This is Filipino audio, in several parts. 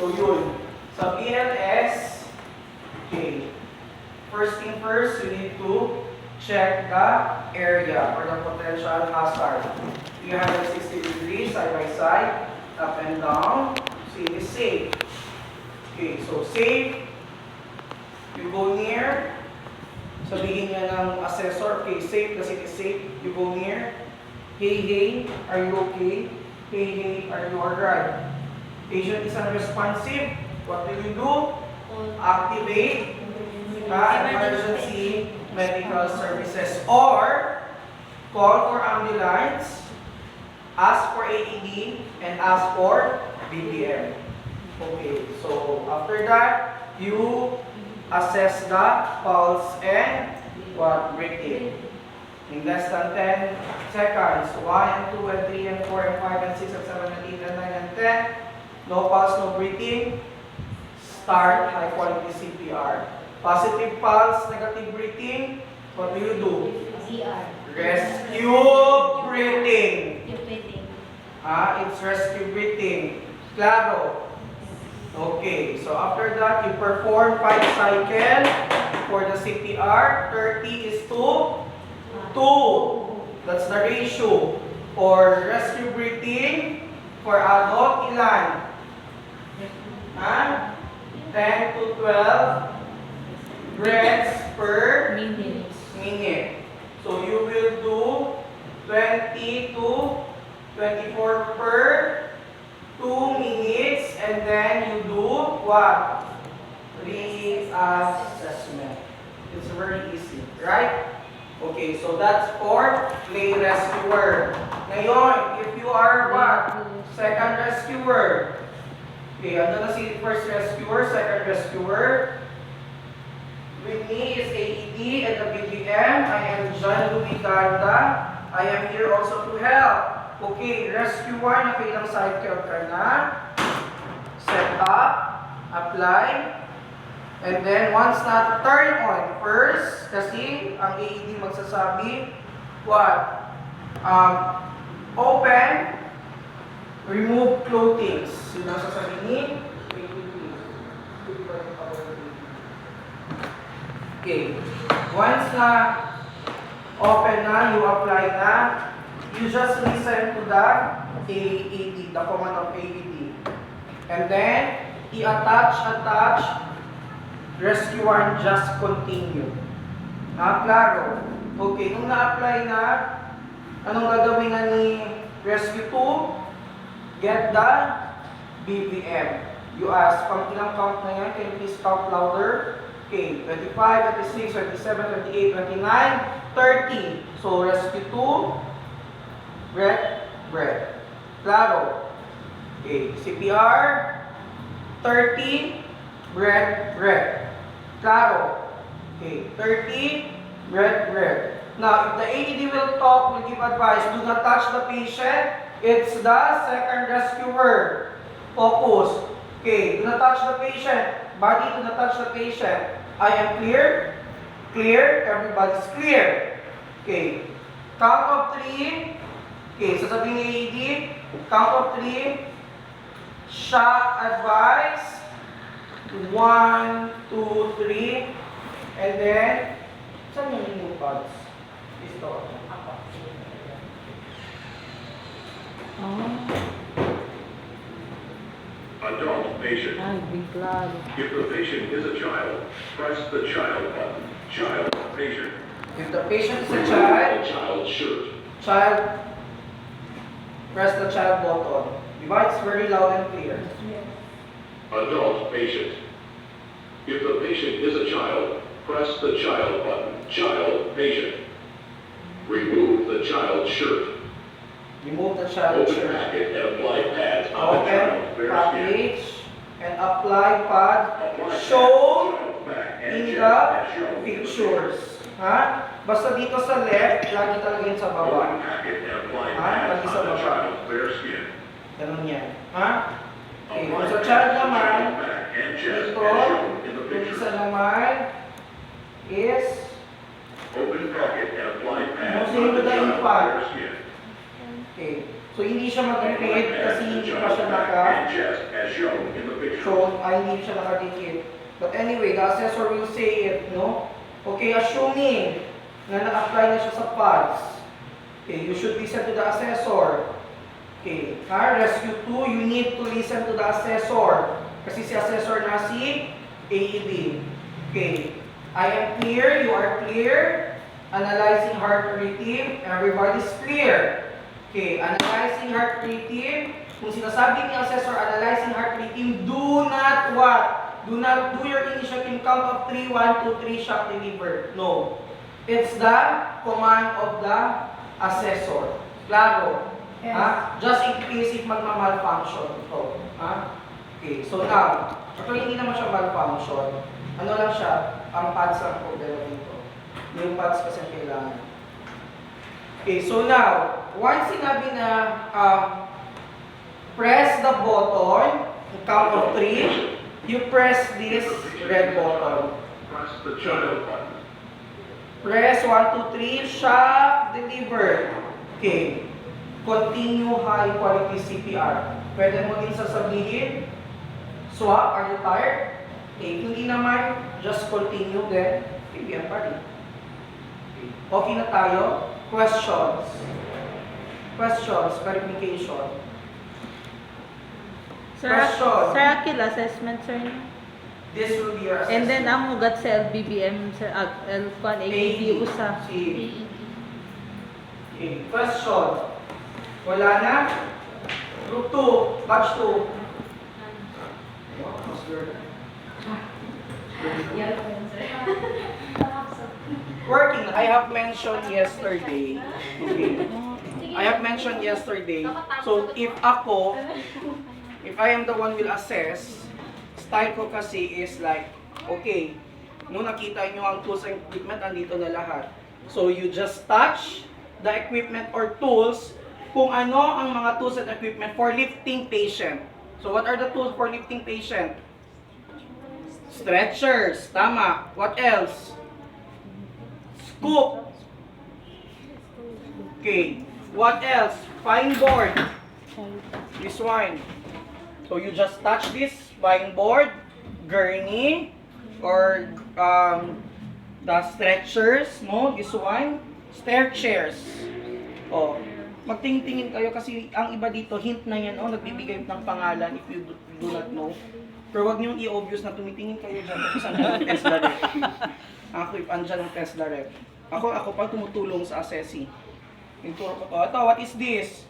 So yun, sa BLS, okay, first thing first, you need to check the area for the potential hazard. 360 degrees, side by side, up and down. See, it is safe. Okay, so safe. You go near. Sabihin niya ng assessor, okay, safe kasi it is safe. You go near. Hey, hey, are you okay? Hey, hey, are you alright? Patient is unresponsive. What do you do? Activate emergency medical services or call for ambulance, ask for AED, and ask for BPM. Okay, so after that, you assess the pulse and what breathing. In less than 10 seconds, 1 and 2 and 3 and 4 and 5 and 6 and 7 and 8 and 9 and 10, no pulse, no breathing, start high quality CPR. Positive pulse, negative breathing, what do you do? CR. Rescue breathing. It's rescue breathing. Claro. Okay, so after that, you perform 5 cycles for the CPR. 30 is to 2. That's the ratio. For rescue breathing, for adult, ilan? 10 to 12 breaths per minute. So you will do 20 to 24 per 2 minutes, and then you do what? Reassessment. It's very easy, right? Okay, so that's for lay rescuer. Ngayon, if you are what? Second rescuer. Okay, ano na si first rescuer, second rescuer. With me is AED and the BGM. I am John Louis Garda. I am here also to help. Okay, rescue 1, nakailang cycle ka na. Set up, apply, and then once na turn on first, kasi ang AED magsasabi, what? Open, remove clothing. Yun ang sasabihin. Okay, once na open na, you apply na, you just listen to the AED, the command of AED. And then, attach, rescue 1, just continue. Klaro. Okay, nung na-apply na, anong gagawin na ni rescue 2? Get the BPM. You ask, pang ilang count na yan? Can you please count louder? Okay, 25, 26, 27, 28, 29, 30. So, rescue 2, breath. Claro. Okay, CPR, 30, breath. Claro. Okay, 30, breath. Now, if the AED will talk, will give advice, do not touch the patient. It's the second rescuer. Focus. Okay, do not touch the patient. Body, do not touch the patient. I am clear. Clear. Everybody's clear. Okay. Count of 3. Okay, sasabihin ni AED, count of 3. Shock advice. 1, 2, 3. And then, saan yung pads? Ito. Adult patient. If the patient is a child, press the child button. Child patient. If the patient is a The child, child should. press the child button. Diba? It's very loud and clear. Adult patient. If the patient is a child, press the child button. Child patient. Remove the child's shirt. Remove the child Open shirt. packet and apply pads on the Open child's bare skin. package and apply pad Apply shown pads, back and in chest the as shown in the pictures. Basta dito sa left, lagi talaga yun sa Open baba. packet and apply Lagi pads sa on the baba. child's bare skin. Ganun yan. Okay, kung sa child naman, Back and chest dito, as shown in the yung picture. isa naman is Open packet and apply pads Mostly on the with the child's infant. bare skin. okay. So hindi siya mag-repeat kasi hindi pa siya Back naka and chest as shown in the picture. So, ay hindi siya nakadikit. But anyway, the assessor will say it, no? Okay, assuming na na-apply na siya sa PADS, okay, you should listen to the assessor. Okay, rescue 2, you need to listen to the assessor. Kasi si assessor na si AED. Okay, I am clear, you are clear. Analyzing heart rhythm, everybody's clear. Okay, analyzing heart rhythm. Kung sinasabi ni assessor, analyzing heart rhythm, do not what? Do not do your initiating count of 3, 1, 2, 3, shock deliver. No. It's the command of the assessor. Claro. Yes. Ha? Just in case if magma-malfunction ito. Ha? Okay, so now, actually hindi naman siya malfunction. Ano lang siya, ang pads lang problema dito. Yung pads kasi kailangan. Okay, so now, once sinabi na press the button, count of 3, you press this red button. Press the child button. Press 1, 2, 3, shock, deliver. Okay. Continue high quality CPR. Pwede mo din sasabihin, swap, are you tired? Okay, hindi naman, just continue then, PPR pa rin. Okay na tayo? Questions? Questions, verification. Question. Sir, Akil assessment, sir. This will be your And then, assessment. ang ugat sa LBBM, sir, L1, AED, usa. Si- Okay, question. Wala na? Group 2, batch 2. Working, I have mentioned yesterday. Okay. I have mentioned yesterday. So, if I am the one will assess, style ko kasi is like, okay, nung nakita nyo ang tools and equipment, andito na lahat. So, you just touch the equipment or tools, kung ano ang mga tools and equipment for lifting patient. So, what are the tools for lifting patient? Stretchers, tama. What else? Scoop. Okay. What else? Fine board. This one. So you just touch this fine board, gurney, or the stretchers, no? This one. Stair chairs. Oh, magtingin-tingin kayo kasi ang iba dito, hint na yan, oh, nagbibigay ng pangalan if you do not know. Pero wag niyong i-obvious na tumitingin kayo dyan kung saan ang Tesla rep. Ako, if andyan ang Tesla rep. Ako pa tumutulong sa assessee. Yung turo ko to. Ito, what is this?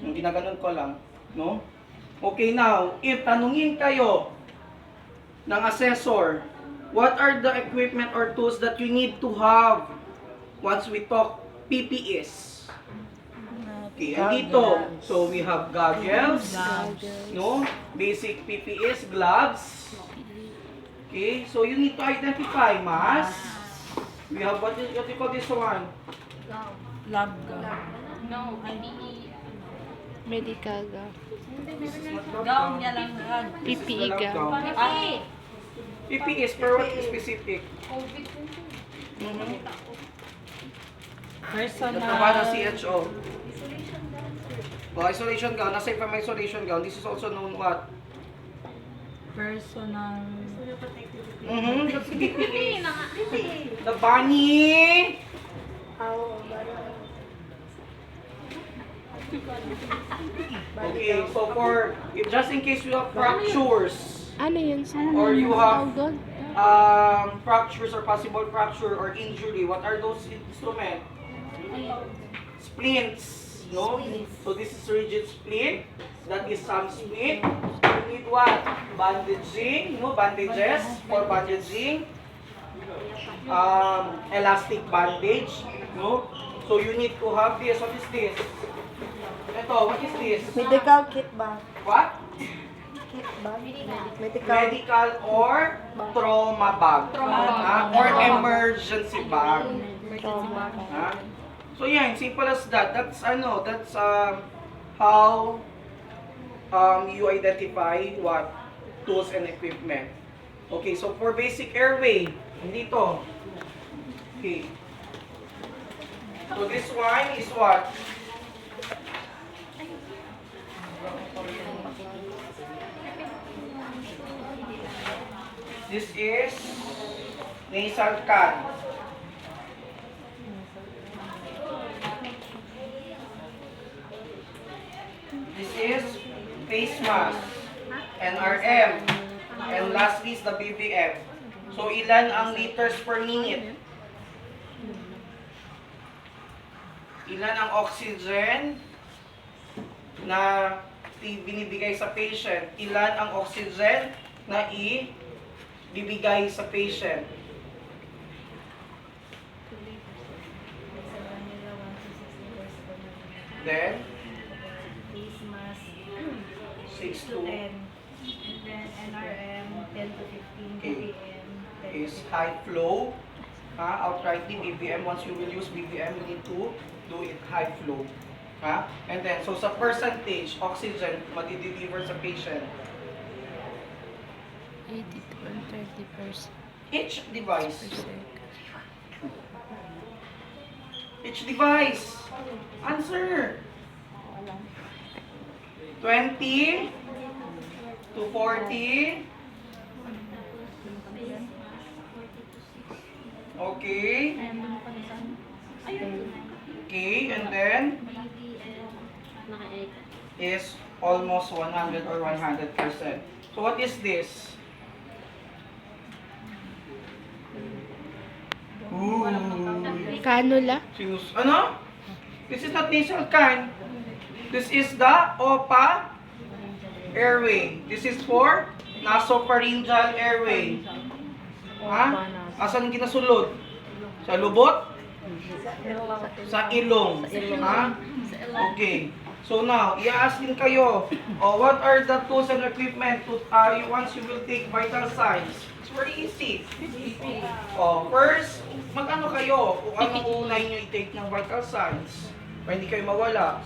Yung ginaganon ko lang. No? Okay, now, if tanungin kayo ng assessor, what are the equipment or tools that you need to have once we talk PPEs? Okay, and dito, so we have goggles, no? Basic PPEs, gloves. Okay, so you need to identify mask. We have what you call this one? Lab No, PPE. Medical gown. This is not lab Gown gown. niya lang. This is the PPE lab gown. gown. PPE. PPEs, pero what is specific? COVID. Personal. Nagtrabaho ng CHO. Oh, isolation gown. Aside from isolation gown, this is also known what? Personal. That's PPE. na nga. The bunny. Okay, so for, if just in case you have fractures, Ano yun? Or you have- Tawag doon? fractures or possible fracture or injury, what are those instruments? Splints, no? So this is rigid splint, that is some splint. You need what? Bandaging, no? Bandages for bandaging. Elastic bandage, no? So you need to have this. What is this? Ito, what is this? Medical kit ba? What? Kit ba? Medical. Medical or trauma bag. Or emergency bag. Ha? So yan, simple as that. That's how you identify what tools and equipment. Okay, so for basic airway, dito. Okay. So this one is what? This is nasal can. This is face mask. NRM. And lastly is the BBM. So, ilan ang liters per minute? Ilan ang oxygen na binibigay sa patient? Ilan ang oxygen na ibibigay sa patient? Then, Face mask, 6 to 10. And then NRM, 10 to 15 Okay. ppm. is high flow. Outrightly BBM, once you will use BBM, you need to do it high flow. And then, so sa percentage, oxygen, madi-deliver sa patient. 80 to 130%. Each device. Each device. Answer. 20 to 40. Okay. Okay, and then is almost 100 or 100%. So what is this? Ooh. Cannula? Ano? This is not nasal can. This is the OPA airway. This is for nasopharyngeal airway. Asan ginasulod? Sa lubot? Sa ilong. Okay. So now, i-ask din kayo, what are the tools and equipment to, once you will take vital signs? It's very easy. First, mag-ano kayo kung anong unay nyo i-take ng vital signs para hindi kayo mawala.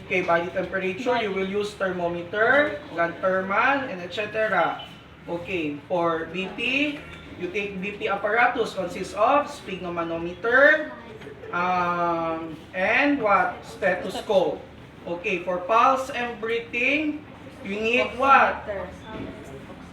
Okay, body temperature, you will use thermometer, thermal, and etc. Okay, for BP, you take BP apparatus consists of sphygmomanometer, and what? Stethoscope. Okay, for pulse and breathing, you need what?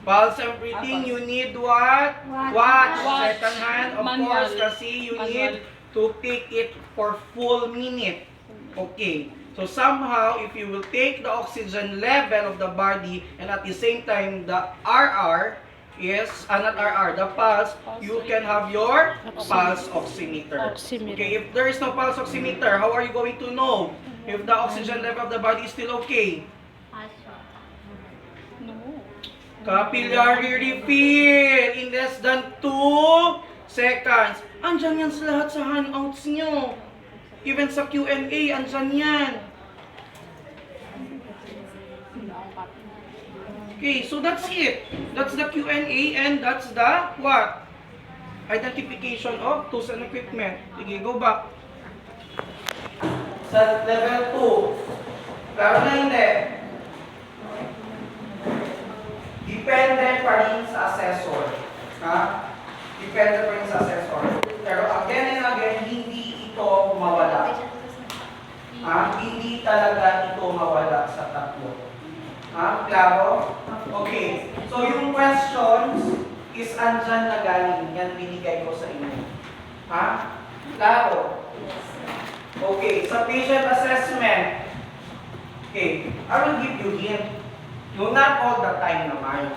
Pulse and breathing, you need what? Watch. Second hand, of course, kasi you need to take it for full minute. Okay. So somehow, if you will take the oxygen level of the body and at the same time the RR is, not RR, the pulse, you can have your pulse oximeter. Okay, if there is no pulse oximeter, how are you going to know if the oxygen level of the body is still okay? Capillary refill in less than 2 seconds. Andyan yan sa lahat sa handouts nyo. Even sa Q&A, andyan yan. Okay, so that's it. That's the Q&A and that's the what? Identification of tools and equipment. Sige, go back. Sa level 2. Klaro na hindi. Depende pa rin sa assessor. Depende pa rin sa assessor. Pero again and again, hindi ito mawala. Hindi talaga ito mawala sa tatlo. Klaro? Okay. So yung questions is andyan na galing. Yan binigay ko sa inyo. Klaro? Okay. Sa patient assessment, okay, I will give you hint. No, not all the time naman.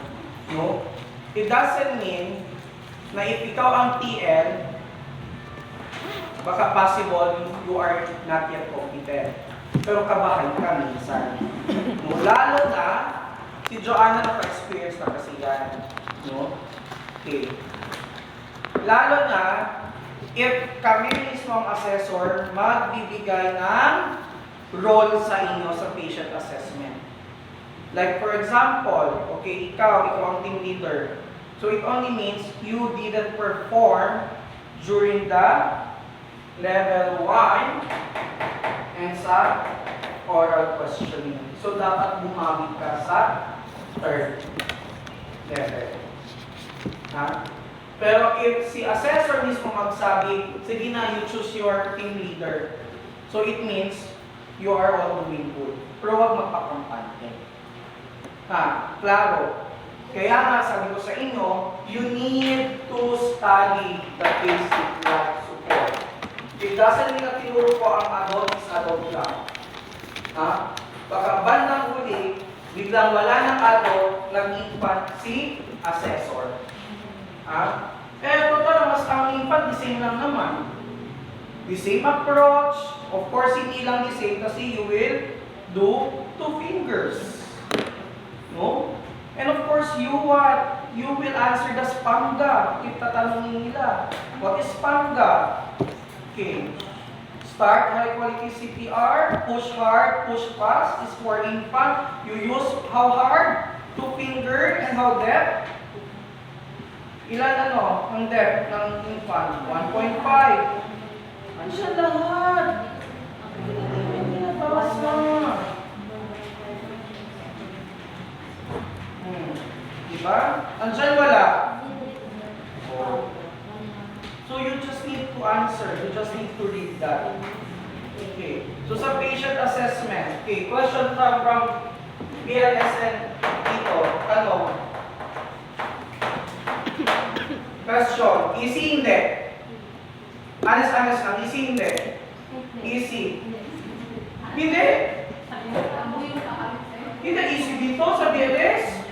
No? It doesn't mean na if ikaw ang TL, baka possible you are not yet competent. Pero kabahan ka minsan. No? Lalo na, si Joanna naka-experience na kasi yan. No? Okay. Lalo na, if kami mismo ang assessor, magbibigay ng role sa inyo sa patient assessment. Like for example, okay, ikaw ang team leader. So it only means you didn't perform during the level 1 and sa oral questioning. So dapat bumalik ka sa third level. Pero if si assessor mismo magsabi, sige na, you choose your team leader. So it means you are all doing good. Pero huwag magpakampante. Klaro. Kaya nga, sabi ko sa inyo, you need to study the basic life support. It doesn't mean na tinuro ko ang adult is adult lang. Ha? Baka bandang huli, biglang wala ng adult, nag-infant si assessor. Ha? Total, mas ang infant, the same lang naman. The same approach. Of course, hindi lang the same kasi you will do 2 fingers. No? And of course, you will answer the Spanga if tatanungin nila. What is Spanga? Okay. Start high quality CPR, push hard, push fast is for infant. You use how hard? 2 finger and how depth? Ilan ang depth ng infant? 1.5. Ano siya lahat? Bawas na. Diba? Andyan wala. Oh. So you just need to answer. You just need to read that. Okay. So sa patient assessment, okay, question from BLSN dito. Tanong. Question. Easy hindi? Honest lang. Easy hindi? Easy. Hindi. Hindi easy dito sa BLS.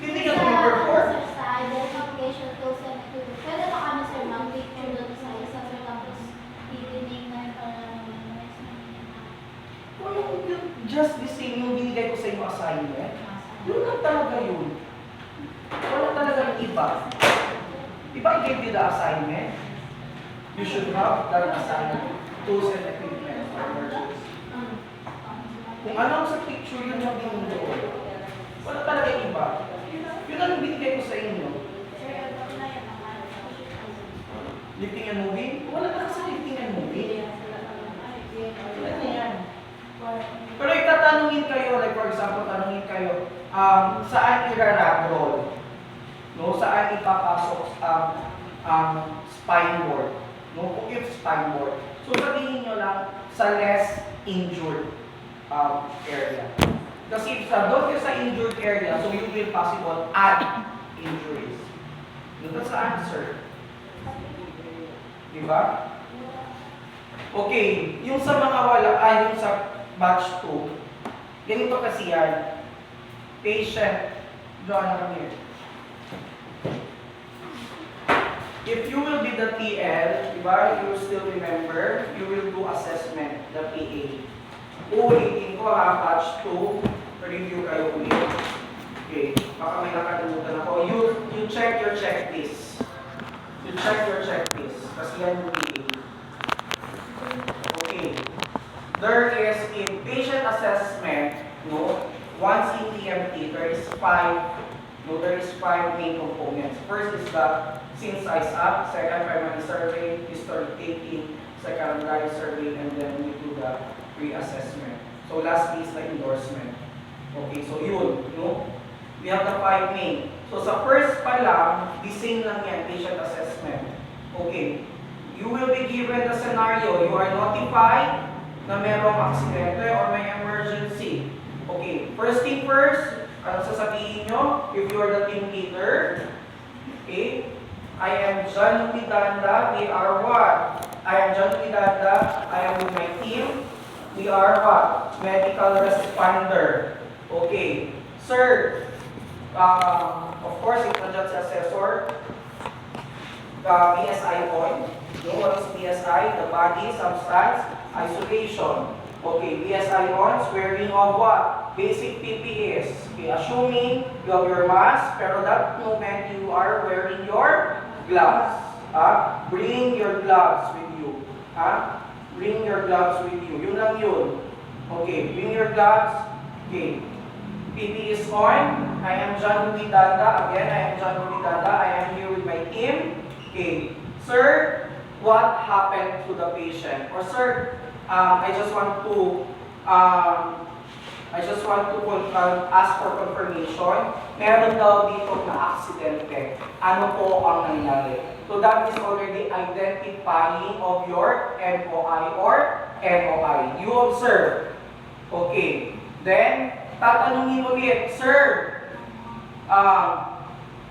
Hindi ka perform. Sa identification tools and activities. Pwede pa kami sir mag-picture doon sa isa sir tapos titinignan na para Just the same yung binigay ko sa inyo assignment. Yun lang talaga yun. Wala talagang iba. Diba I gave you the assignment? You should have that assignment. Tools and equipment for emergency. Kung ano sa picture yun yung binigay. Wala talagang iba. Yun ang binigay ko sa inyo. Lifting and moving? Wala na sa lifting and moving. Wala na yan. Pero itatanungin kayo, like for example, tanungin kayo, saan i-rag roll? No? Saan ipapasok ang spine board? No? Kung if spine board. So sabihin nyo lang sa less injured area. Kasi doon kayo sa injured area, so you will possible add injuries. That's the answer. Diba? Okay, yung sa mga yung sa batch 2, ganito kasi yan. Patient, draw na kami. If you will be the TL, diba, you will still remember, you will do assessment, the PA. Uulitin ko ha, batch 2, review kayo ulit. Okay, baka may nakalimutan ako. You check your checklist. You check your checklist. Kasi yan yung PA. Okay. There is in patient assessment, no, once in TMT, there is 5 main components. First is the scene size up, second primary survey, history taking, secondary survey, and then we do the pre-assessment. So lastly is the endorsement. Okay, so yun, no? We have the 5 main. So sa first pa lang, the same lang yan, patient assessment. Okay, you will be given the scenario. You are notified na merong aksidente or may emergency. Okay, first thing first, ano sasabihin nyo? If you are the team leader, okay, I am John Lumidanda, we are what? I am John Lumidanda, I am with my team, we are what? Medical responder. Okay, sir, of course, if nandiyan si assessor, BSI on. What is BSI? The body, substance, isolation. Okay, BSI on, swearing of what? Basic PPEs. Okay, assuming you have your mask, pero that moment you are wearing your gloves. Bring your gloves with you. Bring your gloves with you. Yun lang yun. Okay, bring your gloves. Okay. PPE is on. I am John Lumidanda. Again, I am John Lumidanda. I am here with my team. Okay. Sir, what happened to the patient? Or sir, I just want to ask for confirmation. Meron daw dito na aksidente. Ano po ang nangyari? So that is already identifying of your MOI or NOI. You observe. Okay. Then, tatanungin ulit, sir,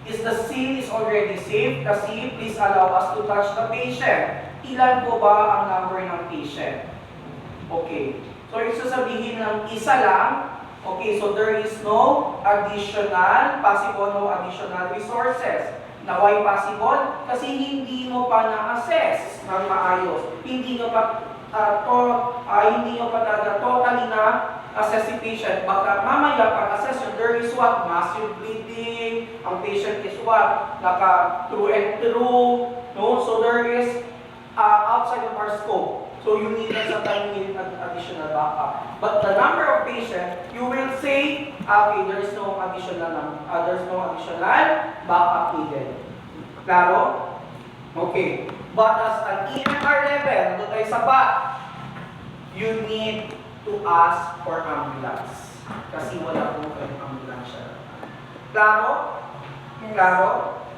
is the scene is already safe? Kasi please allow us to touch the patient. Ilan po ba ang number ng patient? Okay. So, yung sasabihin ng isa lang, okay, so there is no possible resources. Na why possible? Kasi hindi mo pa na-assess ng maayos. Hindi nyo pa talaga totally na-assess si patient. Baka mamaya pag-assess yun, there is what? Massive bleeding. Ang patient is what? Through and through. No? So there is outside of our scope. So you need some time need additional backup. But the number of patients, you will say, okay, there's no additional backup needed. Klaro? Okay. But as an EMR level, nandun tayo sa back, you need to ask for ambulance. Kasi wala po kayong ambulansya. Klaro? Klaro?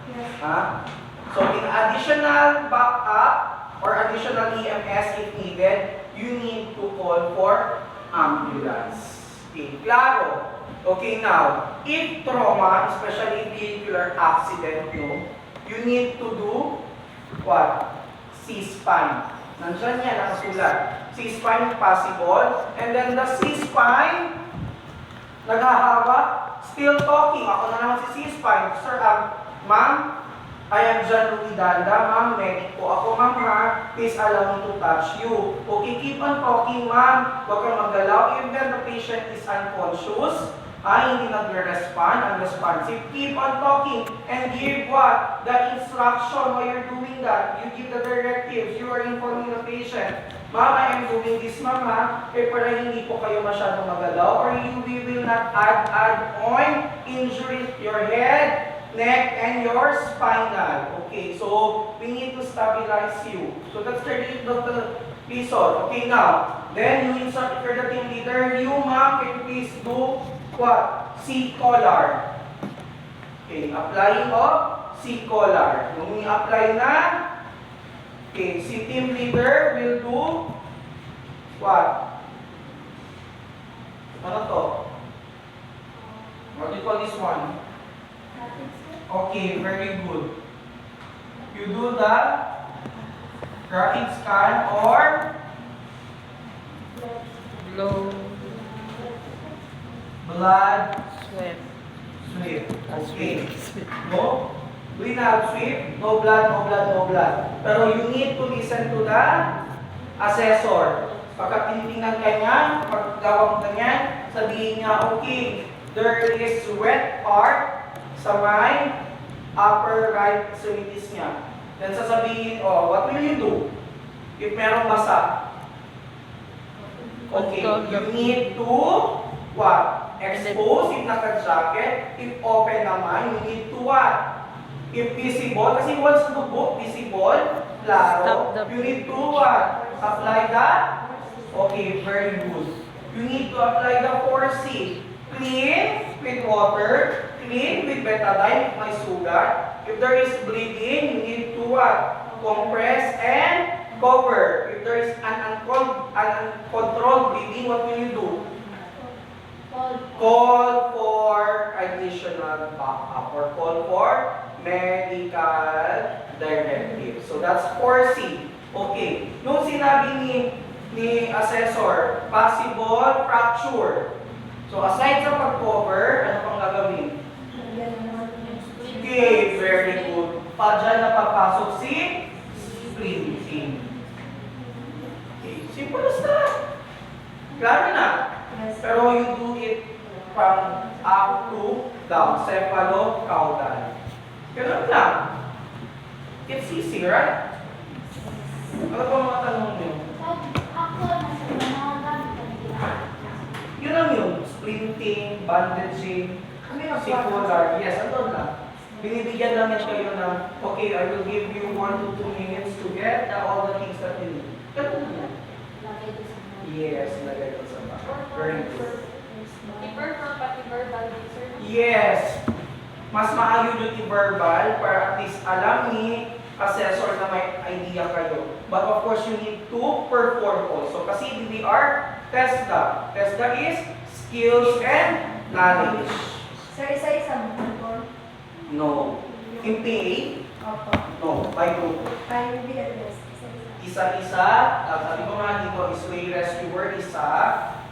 Yes. Ha? So in additional backup, or additional EMS if needed, you need to call for ambulance. Okay, klaro. Okay, now, if trauma, especially vehicular accident, you need to do what? C-spine. Nandiyan yan, nakasulat. C-spine possible. And then the C-spine, naghahawak, still talking. Ako na naman si C-spine. Sir, ma'am, I am John Louis Danda, ma'am, medic po ako, ma'am ha, please allow me to touch you. Okay, keep on talking, ma'am, huwag kang maggalaw, even the patient is unconscious, hindi nag-respond, unresponsive, keep on talking, and give what? The instruction while you're doing that. You give the directives, you are informing the patient. Ma'am, I am doing this, ma'am ha, para hindi po kayo masyadong magalaw, or we will not add on injuries to your head, neck, and your spinal. Okay, so we need to stabilize you. So that's the reason. Okay, now, then you insert, if you're the team leader, you, ma'am, can you please do what? C-collar. Okay, applying of C-collar. Nung i-apply na, okay, si team leader will do what? Ano to? What do you call this one? Okay, very good. You do the rapid scan or Blow. blood Sweat. sweep. Okay. No? Do you have sweep? No blood, no blood, no blood. Pero you need to listen to the assessor. Pagka tinitingnan ka niya, pag gawang ka niya, sabihin niya, okay, there is wet part sa may upper right extremities niya. Then sasabihin, oh, what will you do? If merong basa. Okay, you need to, what? Expose if naka-jacket. If open naman, you need to what? If visible, kasi once dugo, visible, klaro, you need to what? Apply that? Okay, very good. You need to apply the 4C. Clean with water, clean with betadine, may sugat. If there is bleeding, you need to what? Compress and cover. If there is an uncontrolled bleeding, what will you do? Call for additional backup or call for medical directive. So that's 4C. Okay. Nung sinabi ni assessor, possible fracture. So aside sa pag-cover, ano pang gagawin? Okay, very good. Dyan napapasok si splinting. Okay, simple as that. Klaro na. Pero you do it from up to down, cephalo-caudal. Ganun lang. It's easy, right? Ano pa mga tanong nyo? Yun lang yun. Splinting, bandaging, secular. Yes, ano lang. Binibigyan lang yan kayo ng, okay, I will give you 1 to 2 minutes to get all the things that you need. Ganun lang. Yes, lagay ko sa back. Very good. I-prefer pati verbal din, sir. Yes. Mas maayo yung i-verbal para at least alam ni assessor na may idea kayo. But of course, you need to perform also. Kasi DDR, TESDA. TESDA is skills and knowledge. Sir, isa-isa mo po. No. In PA? Opo. No. By group. Tayo BLS. Isa-isa. Sabi ko nga dito, is way rescuer, isa.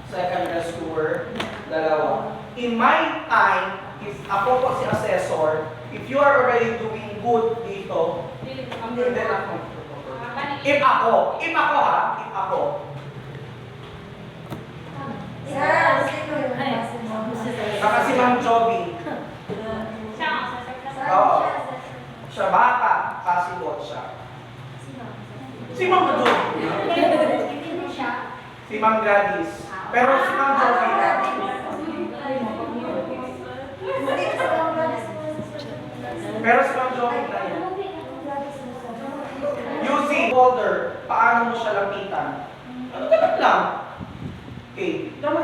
Second rescuer, dalawa. In my time, if ako po si assessor, if you are already doing good dito, then ako. If ako ha, if ako. Sir, sino yung klase mo? Baka si Ma'am Joby. Siya ang assessor. Oo. Siya baka, possible siya. Si Ma'am Joby. Hindi siya. Si Ma'am Gladys. Pero si Ma'am Joby. Hindi kasi ang klase mo. Pero si Ma'am Joby tayo. Using folder, paano mo siya lapitan? Ano ganun lang? Okay, drama.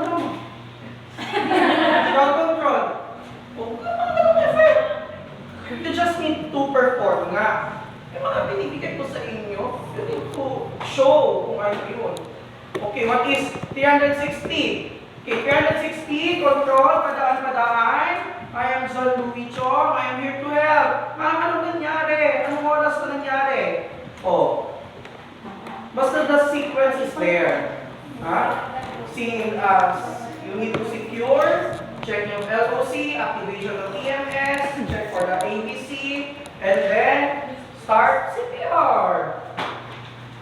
Crowd control. Oh, effect. You just need to perform nga. Yung mga binibigay ko sa inyo, you need to show kung ano yun. Okay, what is 360? Okay, 360, control, padaan. I am John Louis Chong, I am here to help. Ma'am, anong nangyari? Anong oras na nangyari? Oh. Basta the sequence is there. Seeing you need to secure, check yung LOC, activation of EMS, check for the ABC, and then start CPR.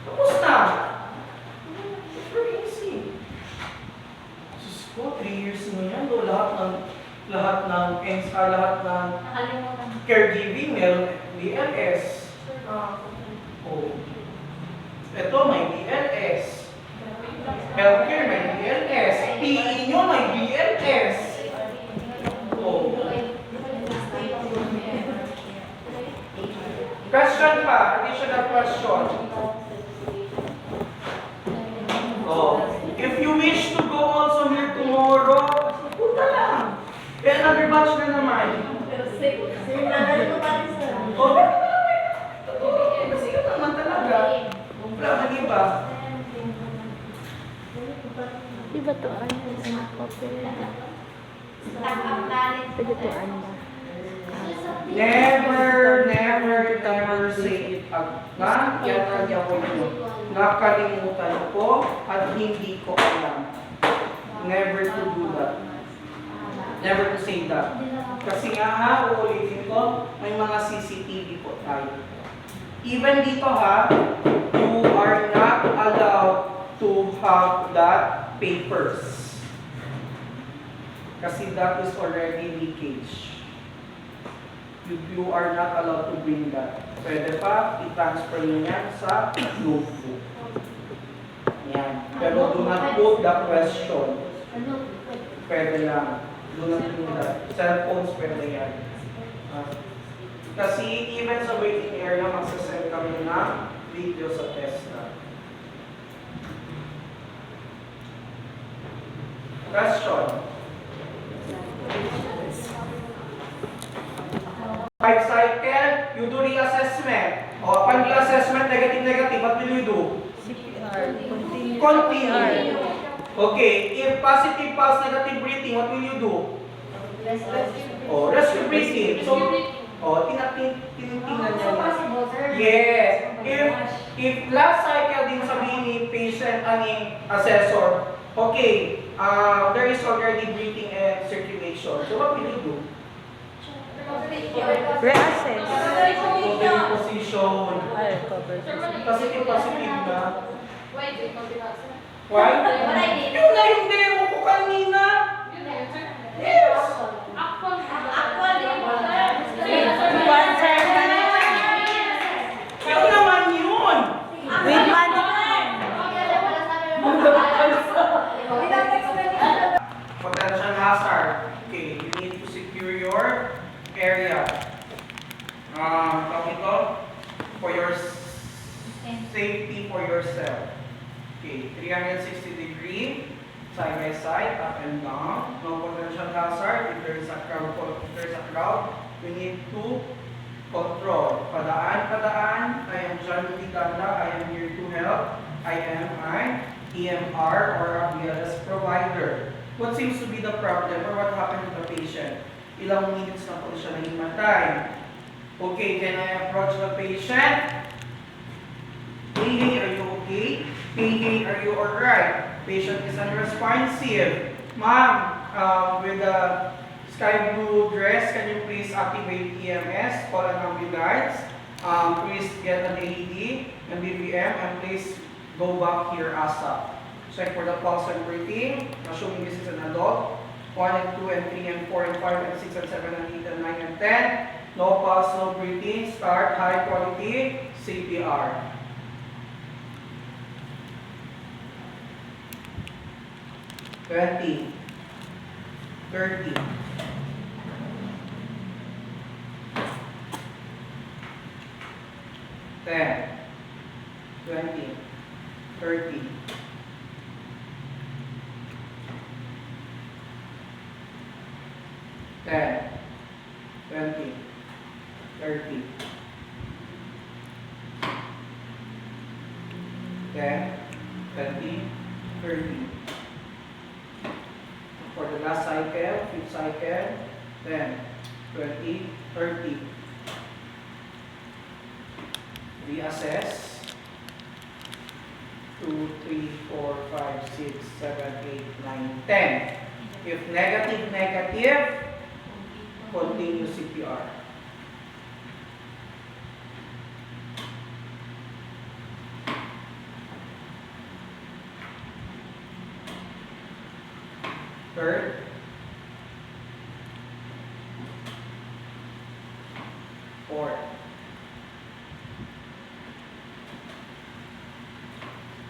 Tapos na. It's very easy. Sus ko, 3 years mo yan. Do, lahat ng Nakalimutan. caregiving, meron BLS. Oh. Ito may BLS. Healthcare may BLS. PE nyo may BLS. Oh. Question pa, additional question. Oh. If you wish to go also here tomorrow, punta lang. Kaya another batch na naman. Sir, nagalito pa rin sir. Okay. Kasi yun naman talaga. Wala nang iba. Di ba to ano? Ano papel? Pwede to ano ba? Never say it again. Yan ang ko yun. Nakalimutan ko at hindi ko alam. Never to do that. Never to say that. Kasi nga uulitin ko, may mga CCTV po tayo. Even dito you are not allowed to have that papers. Kasi that is already leakage. You are not allowed to bring that. Pwede pa, i-transfer nyo yan sa notebook. Yan. Pero do not put the question. Pwede lang. Do not do that. Cellphones pwede yan. Kasi even sa waiting area, magsasend kami ng video sa TESDA. Question. 5 cycle, you do reassessment. O, pag reassessment, negative, what will you do? CPR. Continue. Okay, if positive pulse, negative breathing, what will you do? Oh, rescue breathing. So, tinitingnan niya na. Yes. If last cycle din sabihin ni patient, assessor, okay, there is already breathing and circulation. So, what will you do? Reassess. Recovery position. Ay, cover. Positive na. Why is it not enough? Why? What I did. Yung na yung demo ko kanina. Yes. One sir, Yung naman yun. with money. Potential hazard. Okay, you need to secure your area. Tawag ito, for your safety for yourself. Okay, 360 degree, side by side, up and down. No potential hazard. If there is a crowd, we need to control. Padaan. I am John Luitanda. I am here to help. I am an EMR or a BLS provider. What seems to be the problem or what happened to the patient? ilang minutes na po siya nahimatay. Okay, can I approach the patient? Hey, are you okay? Hey, are you alright? Patient is unresponsive. Ma'am, with the sky blue dress, can you please activate EMS, call an ambulance, please get an AED and BVM, and please go back here ASAP. Check for the pulse and breathing, assuming this is an adult. 1 and 2 and 3 and 4 and 5 and 6 and 7 and 8 and 9 and 10. No pulse, no breathing. Start high quality CPR. Twenty, 30, 10, 20, 30, 10, 20, 30, 10, 20, 30. For the last cycle, fifth cycle, 10, 20, 30. Reassess. 2, 3, 4, 5, 6, 7, 8, 9, 10. If negative, continue CPR. Third. Fourth.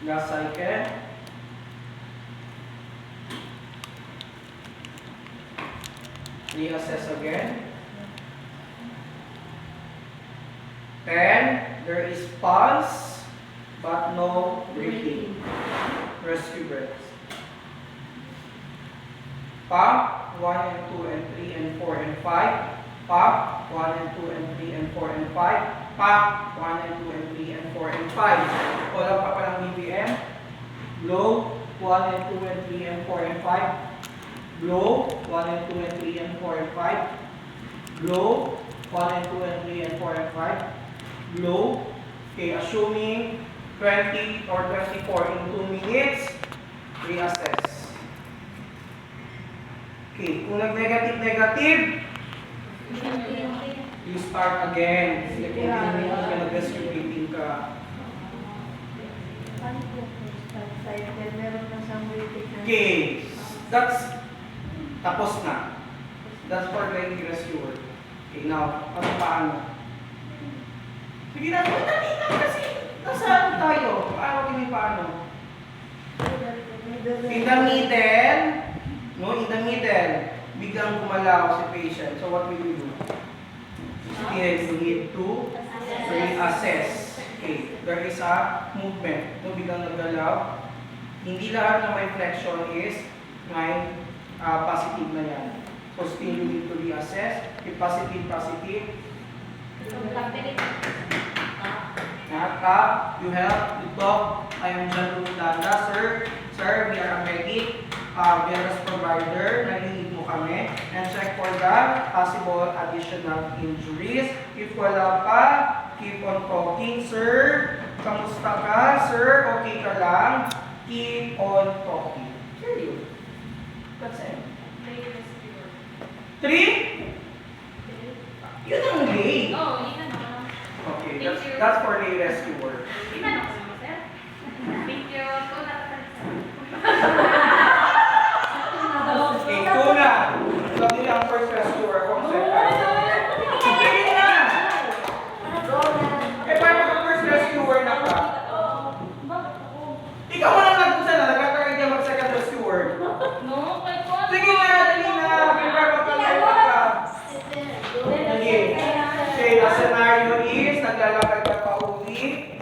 Last cycle. Reassess again. 10. There is pulse, but no breathing. Rescue breaths. Pump 1 and 2 and 3 and 4 and 5. Pump 1 and 2 and 3 and 4 and 5. Pump 1 and 2 and 3 and 4 and 5. Wala pa palang BBM. Blow 1 and 2 and 3 and 4 and 5. Blow 1 and 2 and 3 and 4 and 5. Blow 1 and 2 and 3 and 4 and 5. Blow. Okay, assuming 20 or 24 in 2 minutes, reassess. Okay, kung nag-negative, you start again. Sige, kung hindi ka nag-rescue breathing ka. Paano po start cycle? Meron na siyang waiting na. Okay, that's tapos na. That's for the rescuer. Okay, now, paano? Sige na, dali na kasi nasa tayo. Paano kami paano? In the middle, no, in the middle, biglang gumalaw si patient. So what will we do? Still, we need to reassess. Okay, there is a movement. No, biglang naggalaw. Hindi lahat ng may flexion is may positive na yan. So still, we need to reassess. If positive, Tap, you help, you talk. I am John Lundanda, sir. Sir, we are a medic. We are a provider. Nalinig mo kami. And check for the possible additional injuries. If wala pa, keep on talking, sir. Kamusta ka, sir? Okay ka lang? Keep on talking. Serious. That's it. 3? Yun ang gay. Oh, yun na. Okay, Thank you. that's for the rescuer. Yun na, sir. Thank you. Go na. Okay, tuna. Sabi niya ang first rescuer kung second. Sige na! Eh, paano ka first rescuer na ka? Ikaw mo lang nagpusa na, nagkakaroon niya mag-second rescuer. No, kay ko. Sige na, dali na. Prepare ka. Okay. Okay, the scenario is, naglalakad ka pa uwi.